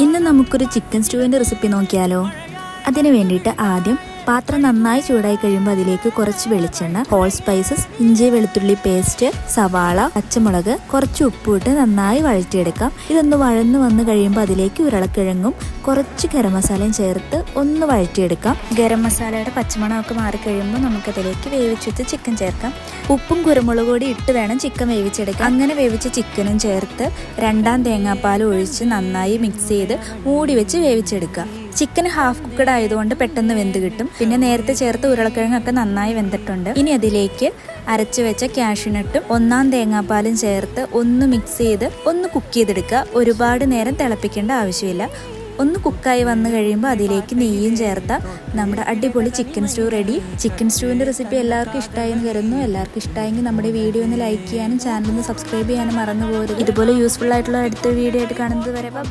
ഇന്ന് നമുക്കൊരു ചിക്കൻ സ്റ്റൂവിൻ്റെ റെസിപ്പി നോക്കിയാലോ. അതിന് വേണ്ടിയിട്ട് ആദ്യം പാത്രം നന്നായി ചൂടായി കഴിയുമ്പോൾ അതിലേക്ക് കുറച്ച് വെളിച്ചെണ്ണ, ഹോൾ സ്പൈസസ്, ഇഞ്ചി വെളുത്തുള്ളി പേസ്റ്റ്, സവാള, പച്ചമുളക്, കുറച്ച് ഉപ്പിട്ട് നന്നായി വഴറ്റിയെടുക്കാം. ഇതൊന്ന് വഴന്ന് വന്ന് കഴിയുമ്പോൾ അതിലേക്ക് ഉരുളക്കിഴങ്ങും കുറച്ച് ഗരം മസാലയും ചേർത്ത് ഒന്ന് വഴറ്റിയെടുക്കാം. ഗരം മസാലയുടെ പച്ചമണമൊക്കെ മാറിക്കഴിയുമ്പോൾ നമുക്കതിലേക്ക് വേവിച്ച് വെച്ച് ചിക്കൻ ചേർക്കാം. ഉപ്പും കുരുമുളക് പൊടി ഇട്ട് വേണം ചിക്കൻ വേവിച്ചെടുക്കാം. അങ്ങനെ വേവിച്ച ചിക്കനും ചേർത്ത് രണ്ടാം തേങ്ങാപ്പാൽ ഒഴിച്ച് നന്നായി മിക്സ് ചെയ്ത് മൂടി വെച്ച് വേവിച്ചെടുക്കുക. ചിക്കൻ ഹാഫ് കുക്കഡ് ആയതുകൊണ്ട് പെട്ടെന്ന് വെന്ത് കിട്ടും. പിന്നെ നേരത്തെ ചേർത്ത് ഉരുളക്കിഴങ്ങൊക്കെ നന്നായി വെന്തിട്ടുണ്ട്. ഇനി അതിലേക്ക് അരച്ചു വെച്ച കാഷ്യൂനട്ടും ഒന്നാം തേങ്ങാപ്പാലും ചേർത്ത് ഒന്ന് മിക്സ് ചെയ്ത് ഒന്ന് കുക്ക് ചെയ്തെടുക്കുക. ഒരുപാട് നേരം തിളപ്പിക്കേണ്ട ആവശ്യമില്ല. ഒന്ന് കുക്കായി വന്നു കഴിയുമ്പോൾ അതിലേക്ക് നെയ്യും ചേർത്താൽ നമ്മുടെ അടിപൊളി ചിക്കൻ സ്റ്റൂ റെഡി. ചിക്കൻ സ്റ്റൂവിൻ്റെ റെസിപ്പി എല്ലാവർക്കും ഇഷ്ടമായി എന്ന് കരുതുന്നു. എല്ലാവർക്കും ഇഷ്ടമായെങ്കിൽ നമ്മുടെ വീഡിയോ ഒന്ന് ലൈക്ക് ചെയ്യാനും ചാനൽ ഒന്ന് സബ്സ്ക്രൈബ് ചെയ്യാനും മറന്നു പോകരുത്. ഇതുപോലെ യൂസ്ഫുൾ ആയിട്ടുള്ള അടുത്ത വീഡിയോ ആയിട്ട് കാണുന്നത് വരെ ബൈ.